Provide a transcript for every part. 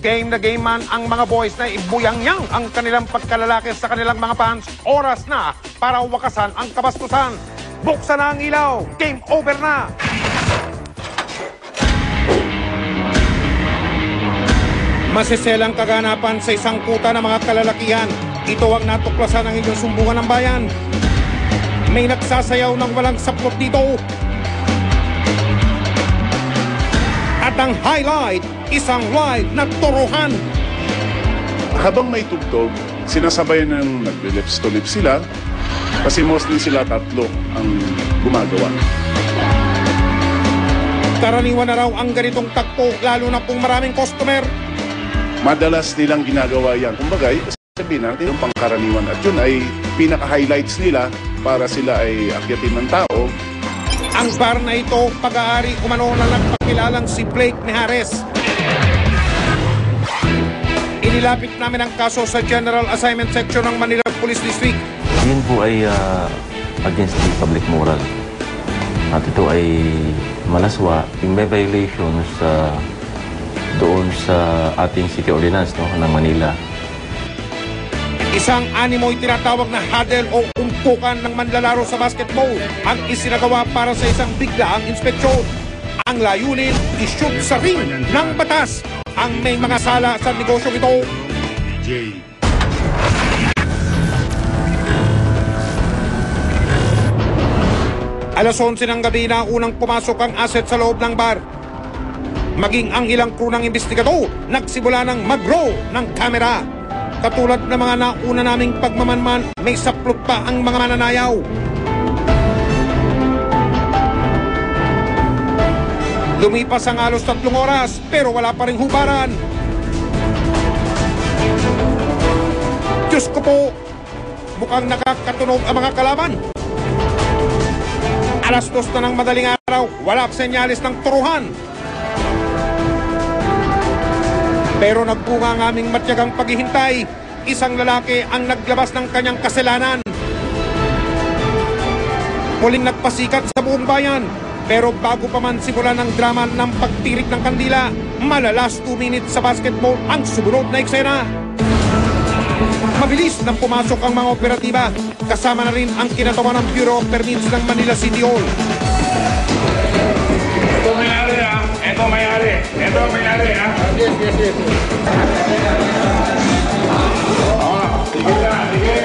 game na game man ang mga boys na ibuyang-yang ang kanilang pagkalalaki sa kanilang mga fans. Oras na para wakasan ang kabastusan. Buksan na ang ilaw. Game over na. Masiselang kaganapan sa isang kuta ng mga kalalakihan. Ito ang natuklasan ng inyong sumbungan ng bayan. May nagsasayaw ng walang saplot dito. At ang highlight, isang live na turuhan. Habang may tugtog, sinasabay ng nagle-lips to lips sila kasi mostly sila tatlo ang gumagawa. Karaniwan na raw ang ganitong tagpo lalo na kung maraming customer. Madalas nilang ginagawa yan. Kumbaga, sabihin natin yung pangkaraniwan at yun ay pinaka-highlights nila para sila ay akyatin ng tao. Ang bar na ito, pag-aari umano na nagpakilalang si Blake Mijares. Inilapit namin ang kaso sa General Assignment Section ng Manila Police District. Yun po ay against the public moral. At ito ay malaswa, yung may violations doon sa ating city ordinance ng Manila. Isang animo'y tinatawag na huddle o umpukan ng manlalaro sa basketball ang isinagawa para sa isang biglaang inspeksyon. Ang layunin, i-shoot sa ring ng batas ang may mga sala sa negosyong ito. Alas 11 ng gabi na unang pumasok ang asset sa loob ng bar. Maging ang ilang crew ng investigador nagsimula ng mag-roll ng kamera. Katulad ng mga nauna naming pagmamanman, may saplot pa ang mga mananayaw. Lumipas ang halos 3 oras pero wala pa ring hubaran. Diyos ko po, mukhang nakakatunog ang mga kalaban. Alas 2 na ng madaling araw, wala pa senyalis ng turuhan. Pero nagbunga ang aming matyagang paghihintay. Isang lalaki ang naglabas ng kanyang kasalanan. Muling nagpasikat sa buong bayan. Pero bago pa man simulan ng drama ng pagtirik ng kandila, malalas 2 minutes sa basketball ang sumunod na eksena. Mabilis nang pumasok ang mga operatiba. Kasama na rin ang kinatawa ng Bureau of Permits ng Manila City Hall. Ito may-ari ha. Ito may-ari. Ito may-ari ha. Yes. Sige na. Sige.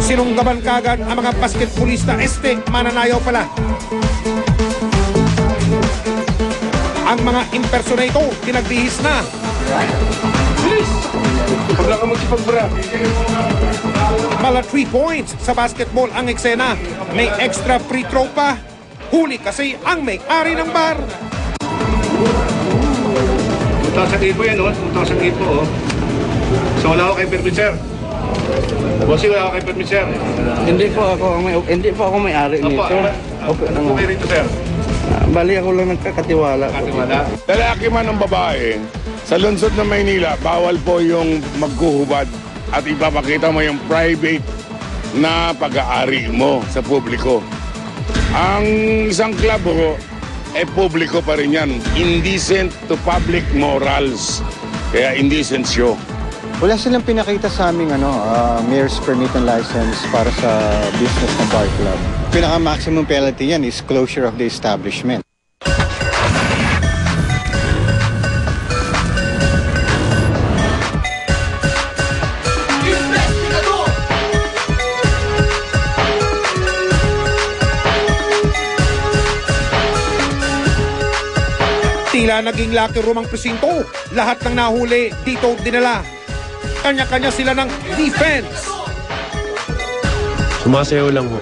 Sinunggaban kagad ang mga basketballista. Mananayaw pala. Ang mga impersonator, pinagbihis na. Bilis! Huwag lang ka magsipag-bra. Mala 3 points sa basketball ang eksena. May extra free throw pa. Huli kasi ang may-ari ng bar. 2,000 yan, oh. 2,000 po, oh. So, wala ako kay permit, sir. Bossy, wala ako kay permit, sir. Hindi po ako may-ari nito. Opo kayo rito, sir. Bali ako lang nagkakatiwala. Lalaki man ang babae, sa lungsod ng Maynila, bawal po yung maghuhubad at ipapakita mo yung private na pag-aari mo sa publiko. Ang isang club ho, publiko pa rin yan. Indecent to public morals. Kaya indecent show. Wala silang pinakita sa aming mayor's permit and license para sa business ng bar club. Pinaka-maximum penalty yan is closure of the establishment. Tila naging locker room ang presinto. Lahat ng nahuli dito dinala. Kanya-kanya sila ng defense. Sumasayaw lang po.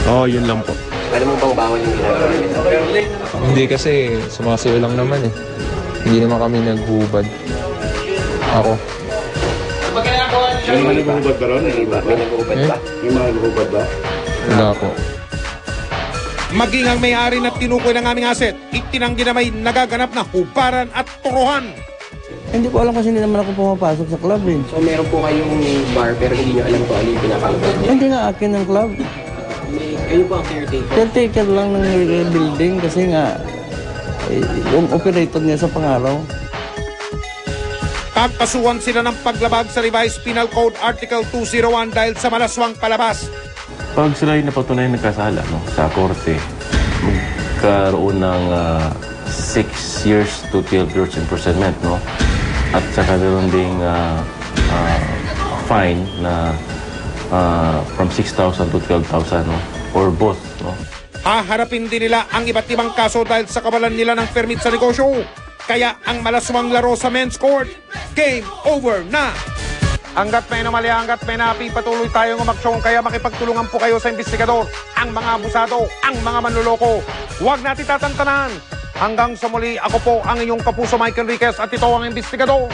Oo, yun lang po. Alam mo bang bawal yung ginagawa nito? Hindi kasi sumasayaw lang naman eh. Hindi naman kami naghubad. Ako. May mga naghubad ba ron? May naghubad ba? May mga naghubad ba? Wala po. Maging ang may-ari na tinukoy ng aming asset, itinanggi na may nagaganap na hubaran at turuhan. Hindi ko alam kasi hindi naman ako pumapasok sa club eh. So meron po kayong bar pero hindi nyo alam kung ano yung pinapalabas niya? Hindi nga akin ng club. Kayo po ang caretaker? Caretaker lang ng building kasi nga yung operator niya sa pangaraw. Kakasuhan sila ng paglabag sa Revised Penal Code Article 201 dahil sa malaswang palabas. Pag sila ay napatunay nagkasala sa korte, magkaroon ng 6 years to 12 years imprisonment, no? At saka meron ding fine na from 6,000 to 12,000, no? Or both, no? Haharapin din nila ang iba't ibang kaso dahil sa kawalan nila ng permit sa negosyo. Kaya ang malaswang laro sa men's court, game over na! Hanggat may namali, hanggat may napi, patuloy tayong umaksyon. Kaya makipagtulungan po kayo sa investigador, ang mga abusado, ang mga manloloko. Huwag natin tatantanan. Hanggang sa muli, ako po ang inyong kapuso Mike Enriquez at ito ang investigador.